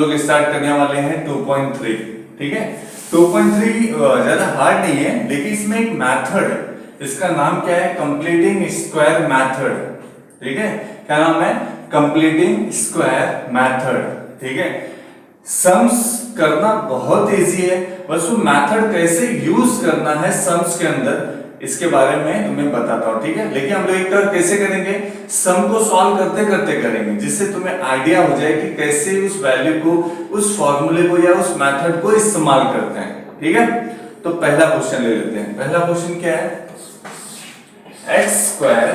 लोग स्टार्ट करने वाले हैं 2.3। ठीक है, 2.3 ज्यादा हार्ड नहीं है, लेकिन इसमें एक मेथड है, इसका नाम क्या है, कंप्लीटिंग स्क्वायर मेथड। ठीक है, क्या नाम है, कंप्लीटिंग स्क्वायर मेथड। ठीक है, सम्स करना बहुत इजी है, बस वो मेथड कैसे यूज करना है सम्स के अंदर, इसके बारे में तुम्हें बताता हूं। ठीक है, लेकिन हम लोग एक तरह कैसे करेंगे, सम को सॉल्व करते करते करेंगे, जिससे तुम्हें आइडिया हो जाए कि कैसे उस वैल्यू को, उस फॉर्मूले को या उस मेथड को इस्तेमाल करते हैं। ठीक है, तो पहला क्वेश्चन ले लेते हैं। पहला क्वेश्चन क्या है, x square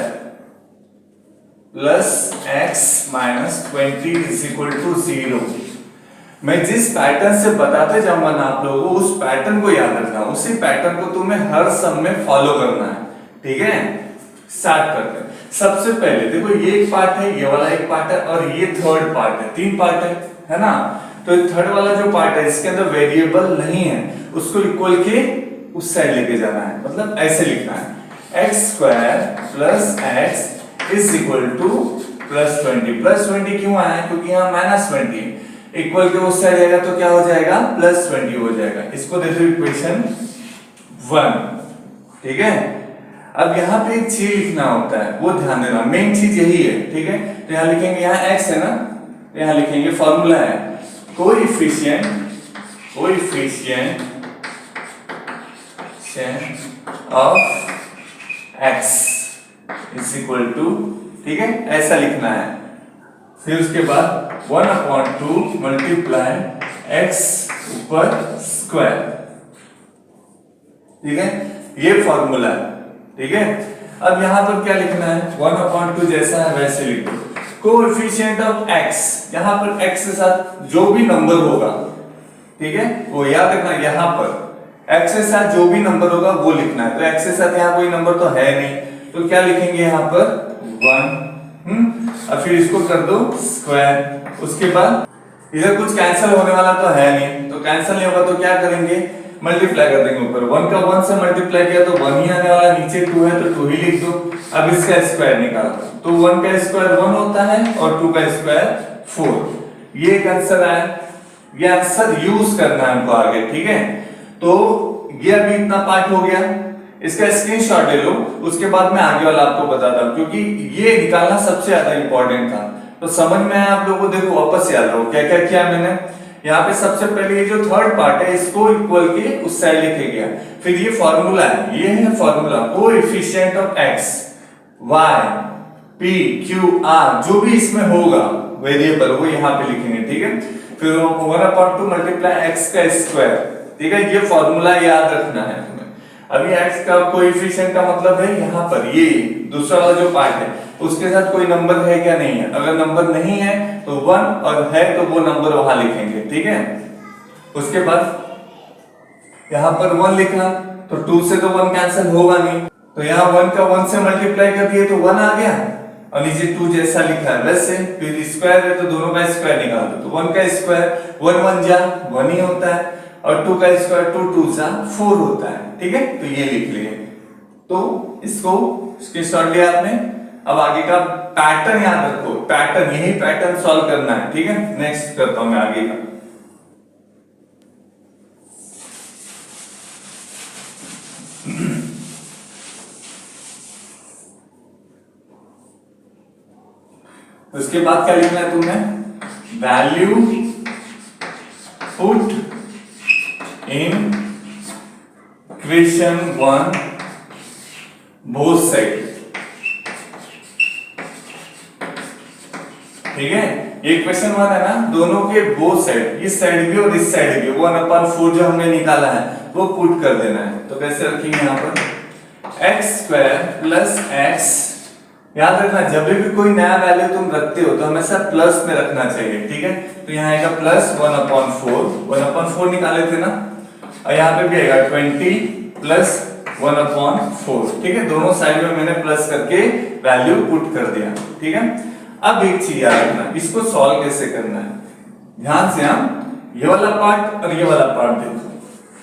plus x minus 20 is equal to 0। मैं जिस पैटर्न से बताते जाऊंगा ना आप लोगों को, उस पैटर्न को याद रखना, उसी पैटर्न को तुम्हें हर सम में फॉलो करना है। ठीक है, स्टार्ट करते हैं। सबसे पहले देखो, ये एक पार्ट है, ये वाला एक पार्ट है, और ये थर्ड पार्ट है, तीन पार्ट है ना। तो थर्ड वाला जो पार्ट है, इसके अंदर वेरिएबल नहीं है, उसको इक्वल के उस साइड लेके जाना है, मतलब ऐसे लिखना है, x square plus x is equal two plus 20। Plus 20 क्यों आया है, क्योंकि यहाँ माइनस 20 इक्वल के उस साइड आएगा तो क्या हो जाएगा, प्लस 20 हो जाएगा। इसको देखो इक्वेशन 1। ठीक है, अब यहाँ पे एक चीज लिखना होता है, वो ध्यान देना, मेन चीज यही है। ठीक है, तो यहाँ लिखेंगे, यहाँ x है ना, तो यहाँ लिखेंगे फॉर्मूला है coefficient of x is equal to, ठीक है, ऐसा लिखना है। फिर उसके बाद 1/2 मल्टीप्लाई x ऊपर स्क्वायर। ठीक है, ये फॉर्मूला है। ठीक है, अब यहां पर क्या लिखना है, 1/2 जैसा है वैसे लिखो, कोएफिशिएंट ऑफ x, यहां पर x के साथ जो भी नंबर होगा, ठीक है, वो याद रखना, यहां पर x के साथ जो भी नंबर होगा वो लिखना है। तो x के साथ यहां कोई नंबर तो है नहीं, तो क्या लिखेंगे यहां पर 1। अब फिर इसको कर दो स्क्वायर। उसके बाद इधर कुछ कैंसिल होने वाला तो है नहीं, तो कैंसिल नहीं होगा तो क्या करेंगे, मल्टीप्लाई कर देंगे ऊपर। 1 का 1 से मल्टीप्लाई किया तो 1 ही आने वाला, नीचे 2 है तो 2 ही लिख दो। अब इसका स्क्वायर निकालो, तो 1 का स्क्वायर 1 होता है और 2 का स्क्वायर 4। ये एक आंसर आया, ये आंसर यूज करना है हमको आगे। ठीक है, तो ये अभी इतना पार्ट हो गया, इसका स्क्रीनशॉट ले लो, उसके बाद मैं आगे वाला आपको बताता हूं, क्योंकि ये निकालना सबसे ज्यादा इंपॉर्टेंट था। तो समझ में आया आप लोगों को, देखो वापस याद रहो क्या क्या किया मैंने। यहाँ पे सबसे पहले ये जो थर्ड पार्ट है, इसको इक्वल के उस साइड लेके गया। फिर ये फॉर्मूला है, ये है formula coefficient of x, y, p, q, r, जो भी इसमें होगा वेरिएबल वो यहाँ पे लिखेंगे। ठीक है, फिर 1/2 मल्टीप्लाई x का स्क्वायर। ठीक है, ये फॉर्मूला याद रखना है तुम्हें। अभी x का कोएफिशिएंट का मतलब है यहाँ पर ये दूसरा वाला जो पार्ट है, उसके साथ कोई नंबर है क्या, नहीं है। अगर नंबर नहीं है तो 1, और है तो वो नंबर वहां लिखेंगे। ठीक है, उसके बाद यहाँ पर 1 लिखा, तो 2 से तो 1 कैंसिल होगा नहीं, तो यहाँ 1 का 1 से मल्टीप्लाई कर दिए तो 1 आ गया, और नीचे 2 जैसा लिखा है वैसे। फिर स्क्वायर है तो दोनों का स्क्वायर निकाल दो, तो 1 का स्क्वायर 1 1 जा 1 ही होता है, और 2 का स्क्वायर 2 2 जा 4 होता है। ठीक है, तो ये लिख लिए, तो इसको स्क्रीनशॉट लिया आपने। अब आगे का पैटर्न याद रखो, पैटर्न, यही पैटर्न सॉल्व करना है। ठीक है, नेक्स्ट करता हूं मैं आगे का। उसके बाद क्या लिखना है तुम्हें, value put in equation 1 both side. ठीक है, ये इक्वेशन 1 है ना, दोनों के बोथ साइड, इस साइड भी और इस साइड भी 1/4 जो हमने निकाला है वो पुट कर देना है। तो कैसे रखेंगे, यहाँ पर x स्क्वायर प्लस x, याद रखना जब भी कोई नया वैल्यू तुम रखते हो तो हमेशा प्लस में रखना चाहिए। ठीक है, तो यहाँ आएगा प्लस 1/4 निकाले थे ना, और यहाँ पे भी आएगा 20 प्लस 1/4। ठीक है, दोनों साइड में मैंने प्लस करके वैल्यू पुट कर दिया। ठीक है, अब एक चीज याद रखना, इसको सॉल्व कैसे करना है, ध्यान से। हम ये वाला पार्ट और ये वाला पार्ट देखो।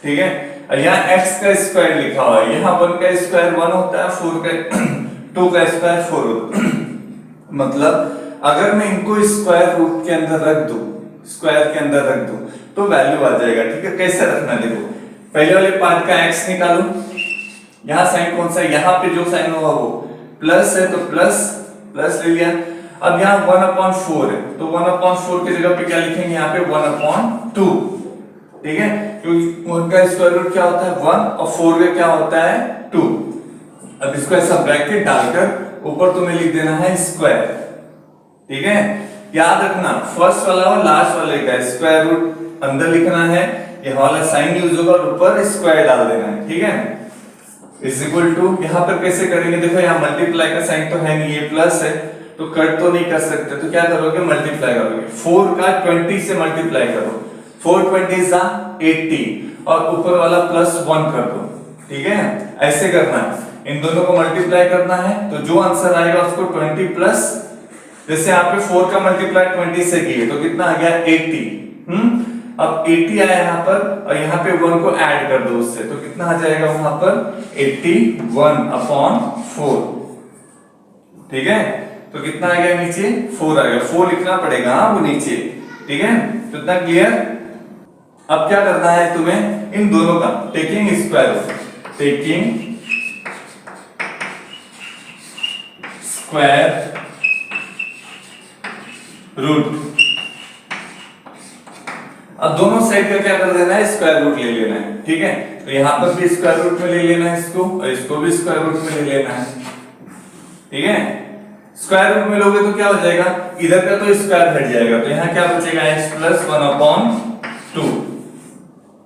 ठीक है, यहाँ x का स्क्वायर लिखा हुआ है, यहाँ 1 का स्क्वायर 1 होता है, 2 का स्क्वायर 4 होता है। मतलब अगर मैं इनको स्क्वायर रूट के अंदर रख दूं स्क्वायर के अंदर रख दूं तो वैल्यू आ जाएगा। ठीक है, कैसे रखना देखो, पहले वाले पार्ट का x निकालो, यहाँ साइन कौन सा है, यहाँ पे जो साइन होगा वो प्लस है तो प्लस प्लस ले लिया। अब यहाँ 1/4 है तो 1/4 की जगह पे क्या लिखेंगे, यहाँ पे 1/2। ठीक है, क्योंकि उनका स्क्वायर रूट क्या होता है 1 और 4 का क्या होता है 2। अब इसको ऐसा ब्रैकेट डालकर ऊपर तुम्हें लिख देना है स्क्वायर। ठीक है, याद रखना फर्स्ट वाला और लास्ट वाले का स्क्वायर रूट अंदर लिखना है, ये वाला साइन यूज होगा और ऊपर स्क्वायर डाल देना है। ठीक है, इज इक्वल टू यहाँ पर कैसे करेंगे, देखो यहाँ मल्टीप्लाई का साइन तो है नहीं, ये प्लस है तो कट तो नहीं कर सकते, तो क्या करोगे मल्टीप्लाई करोगे, 4 का 20 से मल्टीप्लाई करो, 4 20 जा 80 और ऊपर वाला +1 कर दो। ठीक है, ऐसे करना है, इन दोनों को मल्टीप्लाई करना है तो जो आंसर आएगा उसको 20 प्लस, जैसे यहाँ पे 4 का मल्टीप्लाई 20 से किए तो कितना आ गया 80। अब 80 आया यहाँ पर और यहाँ पे 1 को ऐड कर दो उससे तो कितना आ जाएगा वहां पर 81/4। ठीक है, तो कितना आ गया नीचे 4 आ गया, 4 लिखना पड़ेगा वो नीचे। ठीक है, तो इतना क्लियर। अब क्या करना है तुम्हें, इन दोनों का taking square root, taking square root, अब दोनों साइड का क्या कर देना है स्क्वायर रूट ले लेना है। ठीक है, तो यहां पर भी स्क्वायर रूट में ले लेना है इसको और इसको भी स्क्वायर रूट में ले लेना है। ठीक है, स्क्वायर रूट में लोगे तो क्या हो जाएगा, इधर का तो स्क्वायर हट जाएगा तो यहाँ क्या बचेगा x + 1/2।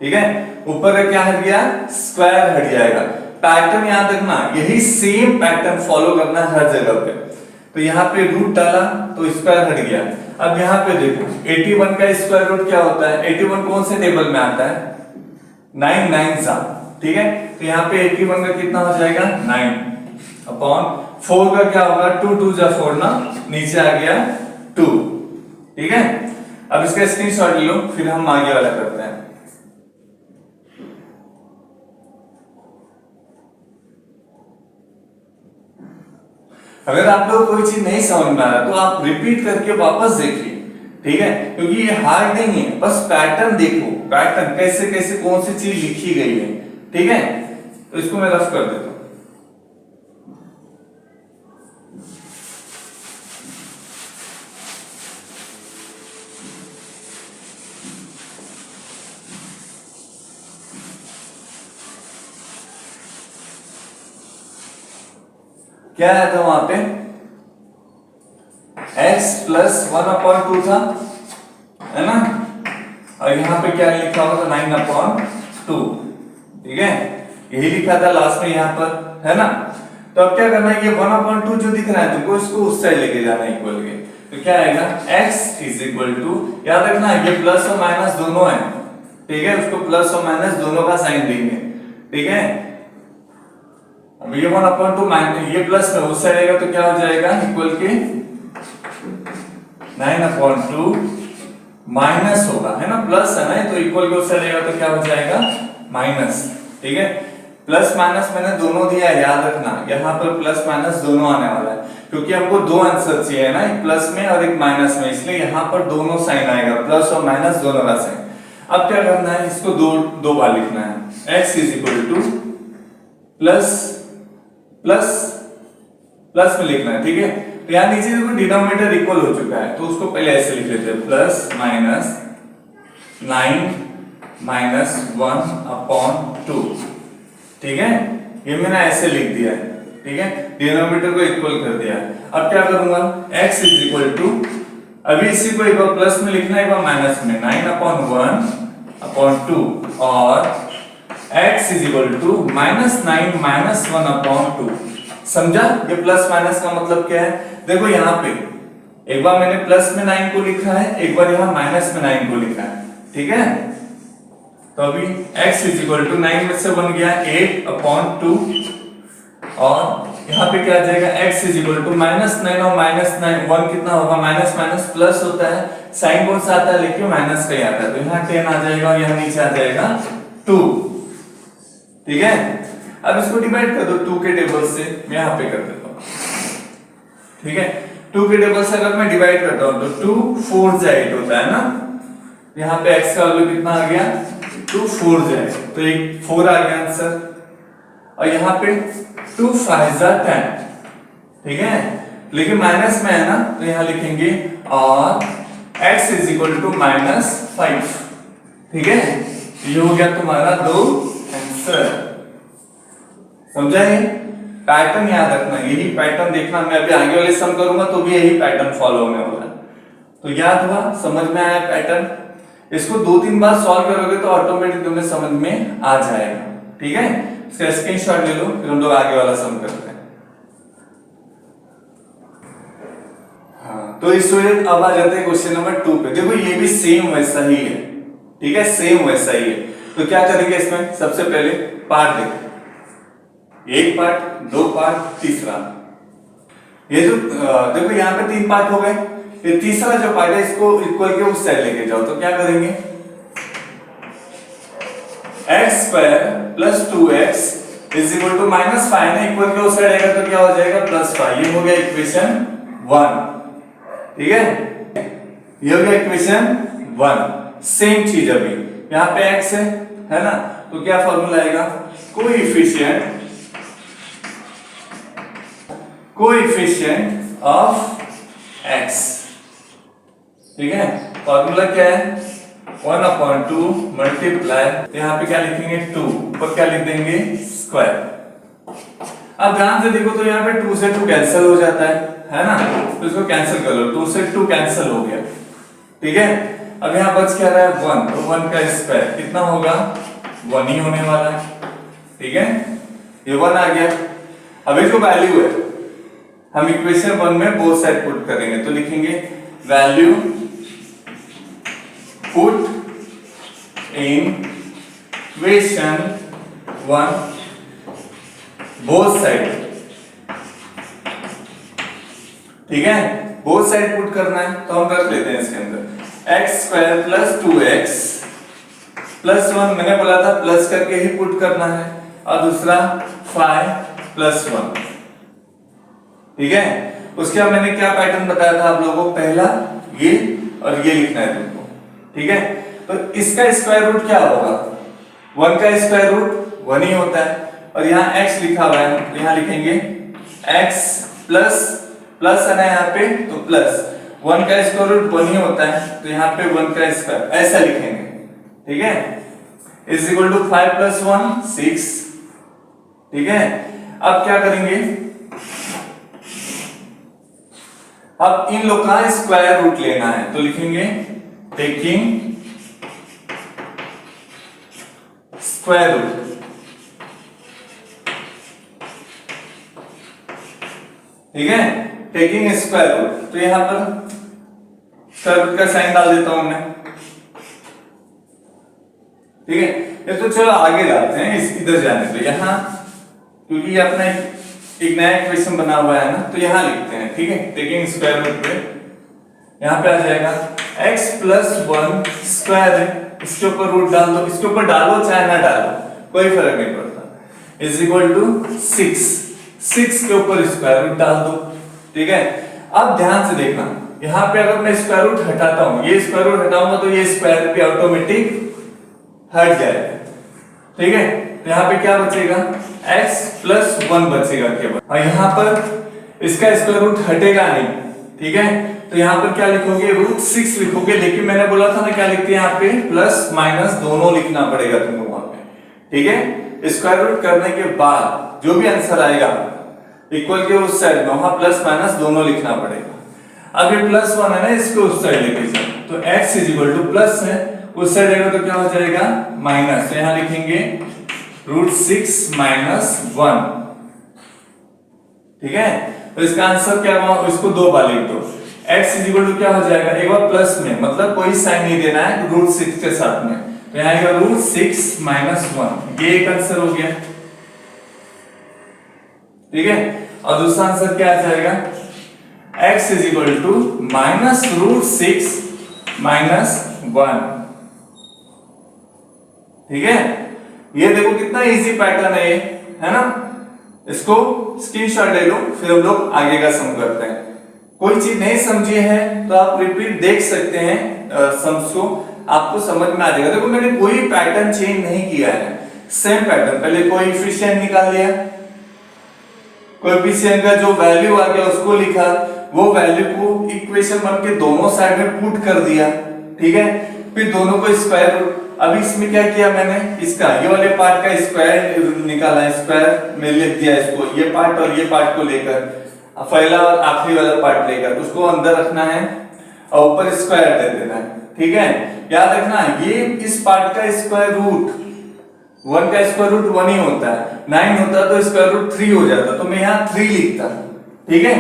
ठीक है, ऊपर का क्या हट गया स्क्वायर हट जाएगा। पैटर्न याद रखना, यही सेम पैटर्न फॉलो करना है हर जगह पे। तो यहाँ पे रूट डाला तो स्क्वायर हट गया। अब यहाँ पे देखो 81 का स्क्वायर रूट क्या होता है, 81 कौन से टेबल में आता है 9 9 सा। ठीक है, तो यहाँ पे 81 का कितना हो जाएगा 9/4 का क्या होगा 2 2 जा 4 ना, नीचे आ गया 2। ठीक है, अब इसका स्क्रीनशॉट ले लो फिर हम आगे वाला करते हैं। अगर आप लोग कोई चीज नहीं समझ में आ रहा तो आप रिपीट करके वापस देखिए। ठीक है, क्योंकि ये हार्ड नहीं है, बस पैटर्न देखो, पैटर्न कैसे कैसे कौन सी चीज लिखी गई है। ठीक है, तो इसको मैं रफ कर देता हूं। क्या आया था वहां पे x + 1/2 था, है ना, और यहाँ पे क्या लिखा हुआ था 9/2। ठीक है, यही लिखा था लास्ट में यहाँ पर, है ना। तो अब क्या करना है, ये 1/2 जो दिख रहा है तुमको इसको उस साइड लेके जाना है इक्वल के, तो क्या आएगा x = याद रखना ये प्लस और माइनस दोनों है। ठीक है, उसको प्लस और माइनस दोनों का साइन देंगे। ठीक है, अब ये 1/2 माइनस ये प्लस में उस साइड आएगा तो क्या हो जाएगा इक्वल के 9/2 माइनस होगा, है ना, प्लस है ना तो इक्वल के उस साइड आएगा तो क्या हो जाएगा माइनस। ठीक है, प्लस माइनस मैंने दोनों दिया है, याद रखना यहाँ पर प्लस माइनस दोनों आने वाला है क्योंकि हमको दो आंसर चाहिए ना, एक प्लस में और एक माइनस में, इसलिए यहाँ पर दोनों साइन आएगा, प्लस और माइनस दोनों का साइन। अब क्या करना है, इसको दो बार लिखना है, x = प्लस प्लस प्लस में लिखना है। ठीक है, तो यहाँ नीचे देखो डिनोमिनेटर इक्वल हो चुका है तो उसको पहले ऐसे लिख लेते हैं, प्लस माइनस 9 - 1/2। ठीक है, ये मैंने ऐसे लिख दिया है। ठीक है, डिनोमिनेटर को इक्वल कर दिया। अब क्या करूंगा, x = अभी इसी को एक बार प्लस में लिखना है एक बार माइनस में, 9/1/2 और x = -9 - 1/2। समझा, ये प्लस माइनस का मतलब क्या है, देखो यहाँ पे एक बार मैंने प्लस में 9 को लिखा है, एक बार यहाँ माइनस में 9 को लिखा है। ठीक है, तो अभी x = 9 में से बन गया 8/2 और यहाँ पे क्या आ जाएगा, x = -9 और -9 1 कितना होगा, माइनस माइनस प्लस होता है, साइन कौन सा आता है लिखिए माइनस का ही आता है, तो यहाँ 10 आ जाएगा और यहाँ नीचे आ जाएगा 2। ठीक है, अब इसको डिवाइड कर दो 2 के टेबल से, मैं यहाँ पे कर देता हूँ। ठीक है, 2 के टेबल से अगर मैं डिवाइड करता हूँ तो 2 4 8 होता है ना, यहाँ पे x का वैल्यू कितना आ गया 2 4 जाए तो एक 4 आ गया आंसर। और यहाँ पे 2 5 10, ठीक है, लेकिन माइनस में है ना तो यहाँ लिखेंगे और x इज इक्वल टू -5, ठीक है। ये हो गया तुम्हारा 2 आंसर। समझा? ये पैटर्न याद रखना, यही पैटर्न देखना। मैं अभी आगे वाले सम करूंगा तो भी यही पैटर्न फॉलो होने वाला है। तो याद हुआ, समझ में आया पैटर्न? इसको 2-3 बार सॉल्व करोगे तो ऑटोमेटिक तुम्हें समझ में आ जाएगा, ठीक है। इसका स्क्रीनशॉट ले लो, फिर हम लोग आगे वाला सम करते हैं। हाँ, तो इस वजह अब आ जाते हैं क्वेश्चन नंबर 2 पे। देखो ये भी सेम वैसा ही है, ठीक है, सेम वैसा ही है। तो क्या करेंगे इसमें, सबसे पहले पार्ट देखो, एक पार्ट, 2 पार्ट, तीसरा। ये जो देखो यहाँ पे 3 पार्ट हो गए, ये तीसरा जो पार्ट है इसको इक्वल के उस साइड लेके जाओ। तो क्या करेंगे, x² + 2x is equal to -5 ना, इक्वल के उस साइड आएगा तो क्या हो जाएगा +5। ये हो गया इक्वेशन 1, ठीक है, ये हो गया इक्वेशन 1। सेम चीज अभी यहाँ पे x है ना, तो क्या फॉर्मूला आएगा, कोएफिशिएंट ऑफ x, ठीक है। फॉर्मूला क्या है, 1/2 मल्टीप्लाई, यहाँ पे क्या लिखेंगे 2, ऊपर क्या लिख देंगे स्क्वायर। अब ध्यान से देखो तो यहाँ पे 2 से 2 कैंसिल हो जाता है ना, तो इसको कैंसिल कर लो, 2 से 2 कैंसिल हो गया, ठीक है। अब यहाँ बच क्या रहा है 1, तो 1 का स्क्वायर कितना होगा 1 ही होने वाला है, ठीक है, ये 1 आ गया। अब इसको वैल्यू है, हम इक्वेशन 1 में बोथ साइड पुट करेंगे, तो लिखेंगे value put in equation 1 both side, ठीक है, बोथ साइड पुट करना है। तो हम रख लेते हैं इसके अंदर x² + 2x + 1, मैंने बोला था प्लस करके ही पुट करना है, और दूसरा 5 + 1, ठीक है। उसके बाद मैंने क्या पैटर्न बताया था आप लोगों को, पहला ये और ये लिखना है तुमको, ठीक है। तो इसका स्क्वायर रूट क्या होगा, 1 का स्क्वायर रूट 1 ही होता है, और यहाँ x लिखा हुआ है तो यहाँ लिखेंगे x प्लस है ना यहाँ पे, तो प्लस 1 का स्क्वायर रूट 1 ही होता है, तो यहाँ पे 1 का स्क्वायर ऐसा लिखेंगे, ठीक है, इज इक्वल टू 5 + 1 6, ठीक है। अब क्या करेंगे, अब इन लोग का स्क्वायर रूट लेना है, तो लिखेंगे टेकिंग स्क्वायर रूट, ठीक है, टेकिंग स्क्वायर रूट। तो यहां पर स्क्वायर रूट का साइन डाल देता हूं मैं, ठीक है। ये तो चलो आगे जाते हैं, इस इधर जाने पे, यहां क्योंकि ये अपना एक नया इक्वेशन बना हुआ है ना, तो यहां लिखते हैं, ठीक है, टेकिंग स्क्वायर रूट पे यहां पे आ जाएगा x + 1 स्क्वायर है, इसके ऊपर रूट डाल दो, इसके ऊपर डालो चाहे ना डालो कोई फर्क नहीं पड़ता, इज इक्वल टू 6 के ऊपर स्क्वायर रूट डाल दो, ठीक है। अब ध्यान से देखना, यहाँ पे अगर मैं स्क्वायर रूट हटाता हूं, ये स्क्वायर रूट हटाऊंगा तो ये स्क्वायर भी ऑटोमेटिक हट जाएगा, ठीक है। तो यहाँ पे क्या बचेगा, x + 1 बचेगा केवल, और यहाँ पर इसका स्क्वायर रूट हटेगा नहीं, ठीक है। तो यहाँ पर क्या लिखोगे, √6 लिखोगे, लेकिन मैंने बोला था ना क्या लिखते हैं यहाँ पे, प्लस माइनस दोनों लिखना पड़ेगा तुमको वहां पे, ठीक है। स्क्वायर रूट करने के बाद जो भी आंसर आएगा इक्वल के उस साइड में वहां प्लस माइनस दोनों लिखना पड़ेगा। अब ये +1 है ना, इसको उस साइड लेके जाओ, तो x = प्लस है, उस साइड आएगा तो क्या हो जाएगा माइनस, तो यहां लिखेंगे √6 - 1, ठीक है। तो इसका आंसर क्या हुआ, इसको 2 बार लिख दो, x = क्या हो जाएगा, एक बार प्लस में, मतलब कोई साइन नहीं देना है √6 के साथ में, तो यहां आएगा √6 - 1, ये एक आंसर हो गया, ठीक है। और दूसरा आंसर क्या आ जाएगा, x = -√6 - 1, ठीक है। ये देखो कितना इजी पैटर्न है ये, है ना। इसको स्क्रीनशॉट ले लो, फिर हम लोग आगे का सम करते हैं। कोई चीज नहीं समझी है तो आप रिपीट देख सकते हैं सम्स को, आपको समझ में आ जाएगा। देखो मैंने कोई पैटर्न चेंज नहीं किया है, सेम पैटर्न। पहले कोएफिशिएंट निकाल लिया, कोएफिशिएंट का जो वैल्यू आ गया उसको लिखा, वो वैल्यू को इक्वेशन 1 के दोनों साइड में पुट कर दिया, ठीक है। फिर दोनों को स्क्वायर रूट, अभी इसमें क्या किया मैंने, इसका ये वाले पार्ट का स्क्वायर निकाला, स्क्वायर में लिख दिया इसको, ये पार्ट और ये पार्ट को लेकर, पहला और आखिरी वाला पार्ट लेकर उसको अंदर रखना है और ऊपर स्क्वायर दे देना है, ठीक है। याद रखना ये इस पार्ट का स्क्वायर रूट 1 का स्क्वायर रूट 1 ही होता है, 9 होता तो स्क्वायर रूट 3 हो जाता, तो मैं यहाँ 3 लिखता, ठीक है।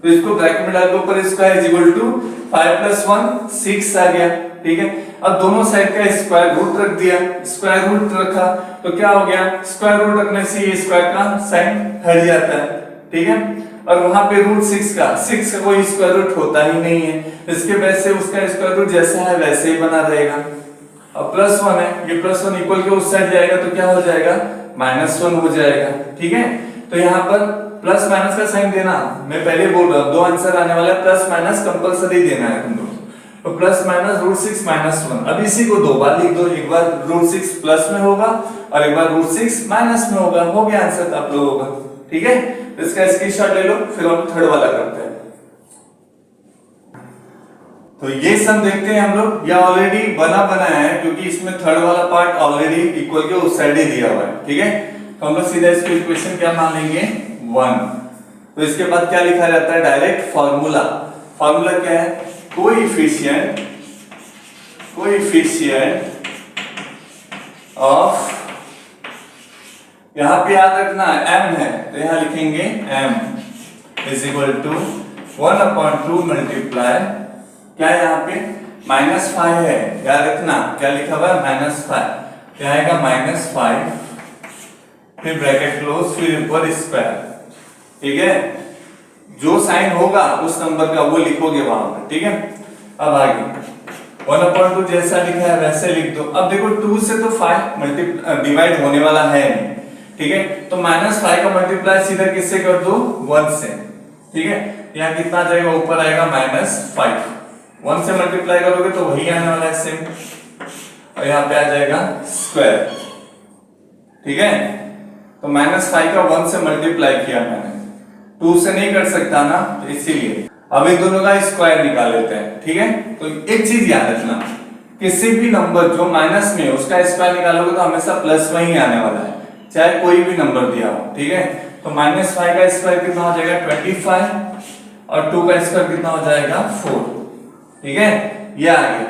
तो इसको ब्रैकेट में डाल के ऊपर स्क्वायर इज इक्वल टू 5 + 1 6 आ गया, ठीक है। अब दोनों साइड का स्क्वायर रूट रख दिया, स्क्वायर रूट रखा तो क्या हो गया, स्क्वायर रूट रखने से ये स्क्वायर का साइन हट जाता है, ठीक है। और वहां पे रूट 6 का कोई स्क्वायर रूट होता ही नहीं है, इसके वजह से उसका स्क्वायर रूट जैसा है वैसे ही बना रहेगा। अब +1 है, ये +1 इक्वल के उस साइड जाएगा तो क्या हो जाएगा, -1 हो जाएगा, ठीक है। तो यहाँ पर प्लस माइनस का साइन देना, मैं पहले बोल रहा हूँ, दो आंसर आने वाला है, प्लस माइनस कंपलसरी देना है हम लोग। तो प्लस माइनस √6 - 1, अब इसी को दो बार लिख दो, एक बार √6 प्लस में होगा और एक बार √6 माइनस में होगा, हो गया आंसर आप लोगों का, ठीक है। तो इसका स्क्रीनशॉट ले लो, फिर हम थर्ड वाला करते हैं। तो ये सम देखते हैं हम लोग, ये ऑलरेडी बना है क्योंकि इसमें थर्ड वाला पार्ट ऑलरेडी इक्वल के उस साइड ही दिया हुआ है, ठीक है। तो हम लोग सीधा इसको इक्वेशन क्या मान लेंगे, 1। तो इसके बाद क्या लिखा जाता है, डायरेक्ट फॉर्मूला। फॉर्मूला क्या है, कोएफिशिएंट ऑफ, यहां पे याद रखना m है तो यहां लिखेंगे m is equal to 1/2 multiply, क्या यहाँ पे -5 है, याद रखना क्या लिखा हुआ है, -5, क्या आएगा -5, फिर ब्रैकेट क्लोज, फिर ऊपर स्क्वायर, ठीक है। जो साइन होगा उस नंबर का वो लिखोगे वहां पर, ठीक है। अब आगे 1/2 जैसा लिखा है वैसे लिख दो। अब देखो 2 से तो 5 डिवाइड होने वाला है नहीं, ठीक है। तो -5 का मल्टीप्लाई सीधा किससे कर दो, 1 से, ठीक है। यहाँ कितना आ जाएगा, ऊपर आएगा -5, 1 से मल्टीप्लाई करोगे तो वही आने वाला है सेम, और यहाँ पे आ जाएगा स्क्वायर, ठीक है। तो -5 का 1 से मल्टीप्लाई किया मैंने, 2 से नहीं कर सकता ना, तो इसीलिए अब इन दोनों का स्क्वायर निकाल लेते हैं, ठीक है। तो एक चीज याद रखना, किसी भी नंबर जो माइनस में है उसका स्क्वायर निकालोगे तो हमेशा प्लस में ही आने वाला है, चाहे कोई भी नंबर दिया हो, ठीक है। तो -5 का स्क्वायर कितना हो जाएगा, 25, और 2 का स्क्वायर कितना हो जाएगा, 4, ठीक है। ये आ गया।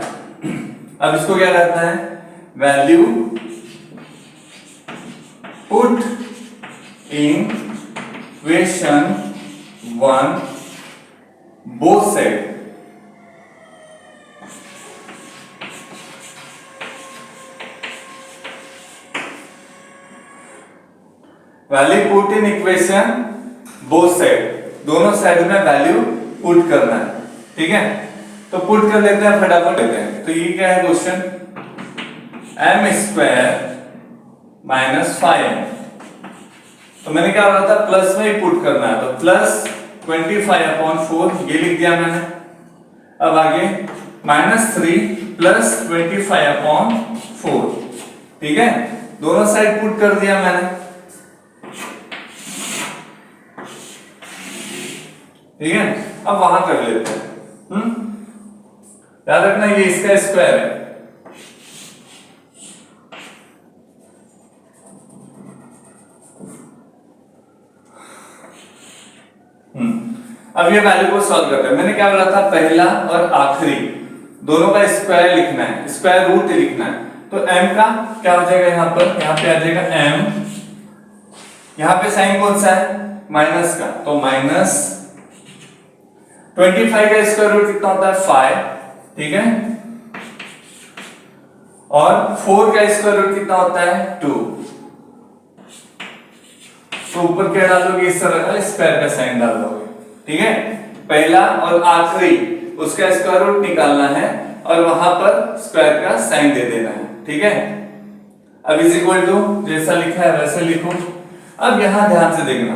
अब इसको क्या करना है, value put in equation 1 both side, value put in equation both side, दोनों साइड में वैल्यू पुट करना है, ठीक है। तो पुट कर लेते हैं, फटाफट लेते हैं। तो ये क्या है क्वेश्चन, m² - 5, तो मैंने क्या बोला था, प्लस में ही पुट करना है, तो प्लस 25/4 ये लिख दिया मैंने। अब आगे -3 + 25/4, ठीक है। दोनों साइड पुट कर दिया मैंने, ठीक है। अब वहां कर लेते हैं, याद रखना ये इसका स्क्वायर है, अब ये वैल्यू को सॉल्व करते हैं। मैंने क्या बोला था, पहला और आखिरी दोनों का स्क्वायर लिखना है, स्क्वायर रूट लिखना है। तो m का क्या हो जाएगा, यहाँ पर, यहाँ पे आ जाएगा m, यहाँ पे साइन कौन सा है, माइनस का, तो -25 का स्क्वायर रूट कितना होता है, 5, ठीक है। और 4 का स्क्वायर रूट कितना होता है, 2। तो ऊपर क्या डालोगे, इस तरह का स्क्वायर का साइन डाल दोगे, ठीक है। पहला और आखिरी उसका स्क्वायर रूट निकालना है और वहां पर स्क्वायर का साइन दे देना है, ठीक है। अब इज इक्वल टू जैसा लिखा है वैसे लिखो। अब यहां ध्यान से देखना,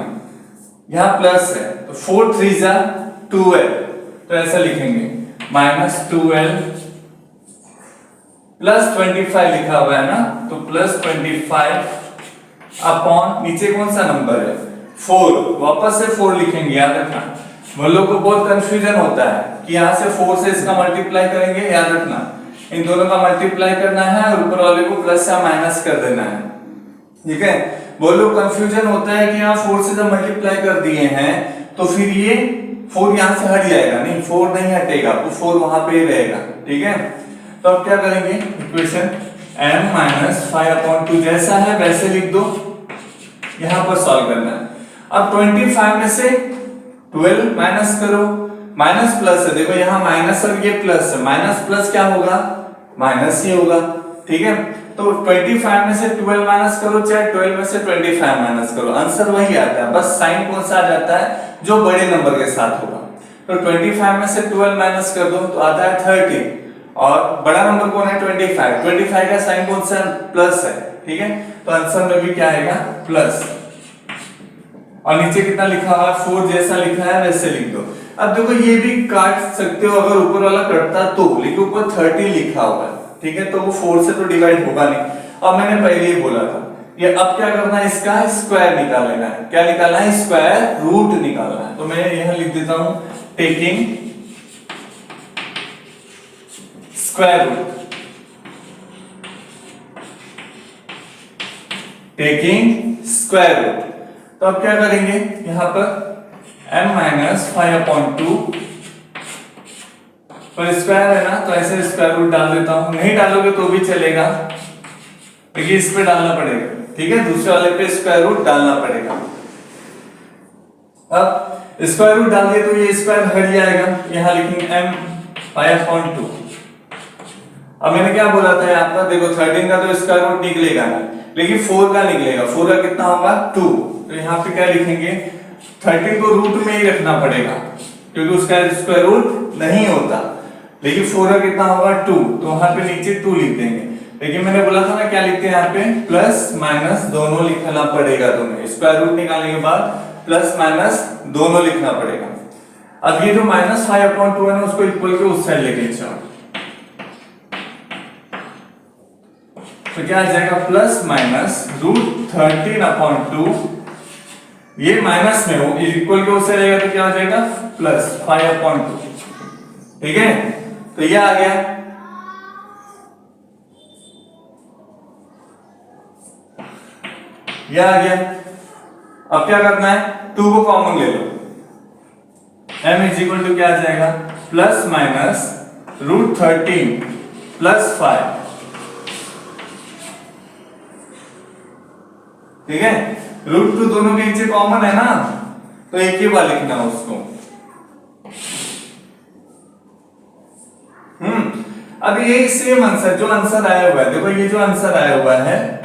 यहां प्लस है तो 4 × 3 = 12, तो ऐसा लिखेंगे -12 प्लस 25 लिखा हुआ है ना, तो प्लस 25 अपॉन नीचे कौन सा नंबर है 4, वापस से 4 लिखेंगे, याद रखना। हम लोग को बहुत कंफ्यूजन होता है कि यहाँ से 4 से इसका मल्टीप्लाई करेंगे, याद रखना इन दोनों का मल्टीप्लाई करना है और ऊपर वाले को प्लस या माइनस कर देना है, ठीक है। वो लोग कंफ्यूजन होता है कि यहाँ 4 से जब मल्टीप्लाई कर दिए हैं तो फिर ये 4 यहाँ से हट जाएगा, नहीं 4 नहीं हटेगा, तो 4 वहां पे ही रहेगा, ठीक है। तो अब क्या करेंगे, इक्वेशन m माइनस 5/2 जैसा है वैसे लिख दो, यहां पर सॉल्व करना है। अब 25 में से 12 माइनस करो, माइनस प्लस है, देखो यहाँ माइनस और ये प्लस है, माइनस प्लस क्या होगा, माइनस ही होगा, ठीक है। तो 25 में से 12 माइनस करो, चाहे 12 में से 25 माइनस करो, आंसर वही आता है, बस साइन कौन सा आ जाता है, जो बड़े नंबर के साथ होगा। तो 25 में से 12 माइनस कर दो तो आता है 30, और बड़ा नंबर कौन है 25 का साइन कौन सा, प्लस है, ठीक है। तो आंसर में भी क्या आएगा, प्लस। और नीचे कितना लिखा हुआ है, 4 जैसा लिखा है वैसे लिख दो। अब देखो ये भी काट सकते हो, अगर ऊपर वाला कटता तो, लेकिन ऊपर 30 लिखा हुआ है, ठीक है, तो वो 4 से तो डिवाइड होगा नहीं। और मैंने पहले ही बोला था ये अब क्या करना है, इसका स्क्वायर निकाल लेना है। क्या निकालना है, स्क्वायर रूट निकालना है। तो मैं यहां लिख देता हूं taking square root, taking square root. तो अब क्या करेंगे, यहां पर m माइनस 5/2 पर स्क्वायर है ना, तो ऐसे स्क्वायर रूट डाल देता हूं, नहीं डालोगे तो भी चलेगा, लेकिन इस पे डालना पड़ेगा, ठीक है, दूसरे वाले पे स्क्वायर रूट डालना पड़ेगा। अब स्क्वायर रूट डाल दिए तो ये स्क्वायर हट जाएगा, यहां लिखेंगे m 5/2। अब मैंने क्या बोला था आपका, देखो 13 का तो स्क्वायर रूट निकलेगा नहीं, लेकिन 4 का निकलेगा, 4 का कितना होगा 2, तो यहाँ पे क्या लिखेंगे 13 को रूट में ही रखना पड़ेगा क्योंकि उसका स्क्वायर रूट नहीं होता, लेकिन 4 का कितना होगा 2, तो वहां पे नीचे 2 लिख देंगे। लेकिन मैंने बोला था ना क्या लिखते हैं यहाँ पे, प्लस माइनस दोनों लिखना पड़ेगा तुम्हें, स्क्वायर रूट निकालने के बाद प्लस माइनस दोनों लिखना पड़ेगा। अब ये जो माइनस 5/2 है ना, उसको इक्वल के उस साइड लेके चलो, तो क्या आ जाएगा प्लस माइनस √13/2, ये माइनस में हो, इक्वल के उस साइड रहेगा तो क्या हो जाएगा प्लस 5/2, ठीक है। तो ये आ गया, ये आ गया। अब क्या करना है, 2 को कॉमन ले लो, m इक्वल टू क्या आ जाएगा प्लस माइनस √13 प्लस 5, ठीक है। √2 दोनों के नीचे कॉमन है ना, तो एक ही बार लिखना उसको। अब ये सेम आंसर, जो आंसर आया हुआ है, देखो ये जो आंसर आया हुआ है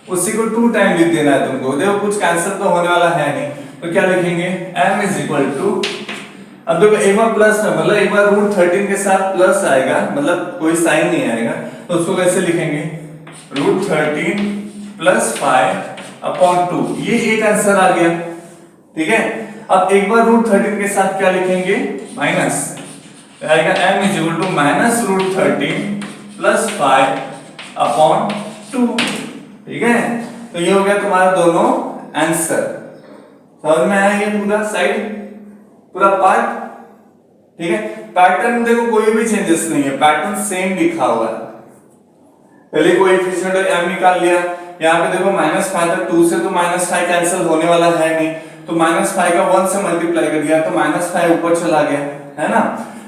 उसी को 2 टाइम लिख देना है तुमको। देखो कुछ कैंसिल तो होने वाला है नहीं, तो क्या लिखेंगे m इक्वल टू, अब देखो एक बार प्लस है, मतलब एक बार √13 के साथ प्लस आएगा, मतलब कोई साइन नहीं आएगा, तो उसको कैसे लिखेंगे √13 प्लस 5/2, ये एक आंसर आ गया, ठीक है। अब एक बार √13 के साथ क्या लिखेंगे माइनस, आएगा m equal to minus √13 plus 5/2, ठीक है। तो ये हो गया तुम्हारा दोनों आंसर, समझ में आया ये पूरा साइड, पूरा पार्ट, ठीक है। पैटर्न देखो कोई भी चेंजेस नहीं है, पैटर्न सेम लिखा हुआ है। पहले कोएफिशिएंट m निकाल लिया, यहाँ पे देखो -5 था, 2 से तो -5 कैंसिल होने वाला है नहीं, तो -5 का 1 से मल्टीप्लाई कर दिया तो -5 ऊपर चला गया, है ना।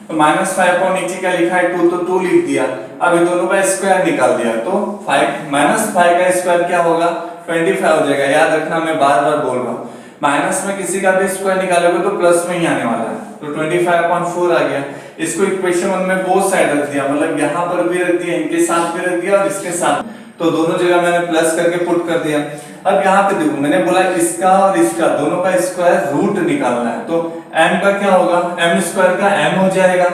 तो -5 को नीचे क्या लिखा है 2, तो 2 लिख दिया। अब इन दोनों का स्क्वायर निकाल दिया, तो 5 का स्क्वायर क्या होगा 25 हो जाएगा। याद रखना, मैं बार बार बोल रहा हूँ, माइनस में किसी का भी स्क्वायर निकालोगे तो प्लस में ही आने वाला है, तो 25/4 आ गया। इसको इक्वेशन 1 में बोथ साइड रख दिया, मतलब यहाँ पर भी रख दिया, इनके साथ भी रख दिया और इसके साथ, तो दोनों जगह मैंने प्लस करके पुट कर दिया। अब यहाँ पे देखो मैंने बोला इसका और इसका दोनों का स्क्वायर रूट निकालना है, तो m का क्या होगा, m स्क्वायर का m हो जाएगा।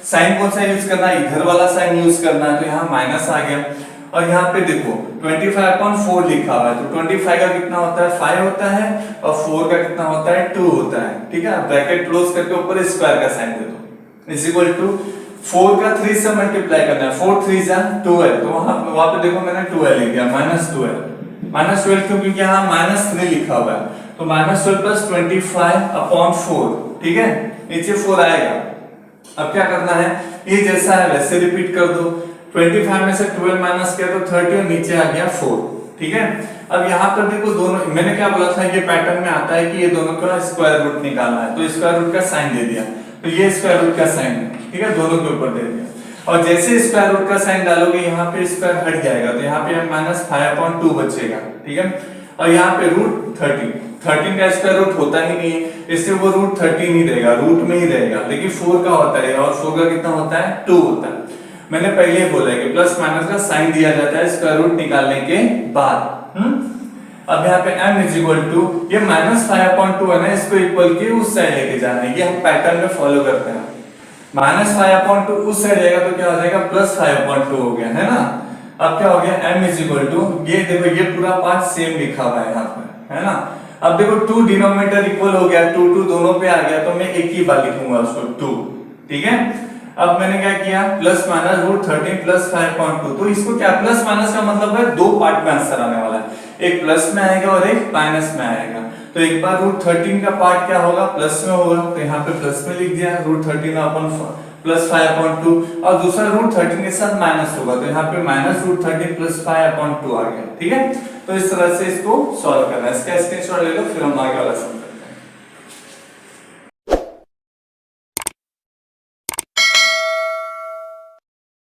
साइन कौन सा यूज करना है, इधर वाला साइन यूज करना है, तो यहाँ माइनस आ गया। और यहाँ पे देखो 25/4 लिखा हुआ है, तो 25 का कितना होता है 5 होता है, और 4 का कितना होता है 2 होता है, ठीक है। ब्रैकेट क्लोज करके ऊपर स्क्वायर का साइन दे दो, इज इक्वल टू 4 का 3 से मल्टीप्लाई करना है, 4 3 जा 12, तो वहां पे देखो मैंने 12 लिख दिया, -12 क्यों, क्योंकि यहाँ -3 लिखा हुआ है, तो -12 प्लस 25/4, ठीक है, नीचे 4 आएगा। अब क्या करना है, ये जैसा है वैसे रिपीट कर दो, 25 में से 12 माइनस किया तो 30 और नीचे आ गया 4, ठीक है। अब यहाँ पर देखो दोनों, मैंने क्या बोला था, ये पैटर्न में आता है कि ये दोनों का स्क्वायर रूट निकालना है, तो स्क्वायर रूट का साइन दे दिया, तो ये स्क्वायर रूट का साइन है, ठीक है, दोनों के ऊपर दे दिया। और जैसे स्क्वायर रूट का साइन डालोगे यहाँ पे स्क्वायर हट जाएगा, तो यहाँ पे -5/2 बचेगा, ठीक है। और यहाँ पे रूट 13 का स्क्वायर रूट होता ही नहीं है, इसलिए वो रूट 13 ही देगा, रूट में ही रहेगा, लेकिन 4 का होता है, और 4 का कितना होता है, 2 होता है। मैंने पहले ही बोला है कि प्लस माइनस का साइन दिया जाता है स्क्वायर रूट निकालने के बाद। अब यहाँ पे m इज इक्वल टू, ये -5/2 है ना, इसको इक्वल के उस साइड लेके जाना है, ये हम पैटर्न में फॉलो करते हैं। -5/2 उस साइड जाएगा तो क्या हो जाएगा, +5/2 हो गया, है ना। अब क्या हो गया, m इज इक्वल टू, ये देखो ये पूरा पार्ट सेम लिखा हुआ है यहाँ पर, है ना। अब देखो 2 डिनोमिनेटर इक्वल हो गया, 2 दोनों पे आ गया, तो मैं एक ही बार लिखूंगा उसको 2, ठीक है। अब मैंने क्या किया, प्लस माइनस √13 प्लस 5/2, तो इसको क्या, प्लस माइनस का मतलब है दो पार्ट में आंसर आने वाला है, एक प्लस में आएगा और एक माइनस में आएगा। तो एक बार √13 का पार्ट क्या होगा, प्लस में होगा, तो यहाँ पे प्लस में लिख दिया √13 अपन प्लस 5/2, और दूसरा √13 के साथ माइनस होगा, तो यहाँ पे -√13 प्लस 5/2 आ गया, ठीक है। तो इस तरह से इसको सॉल्व करना है, इसका स्क्रीनशॉट ले लो, फिर हम आगे वाला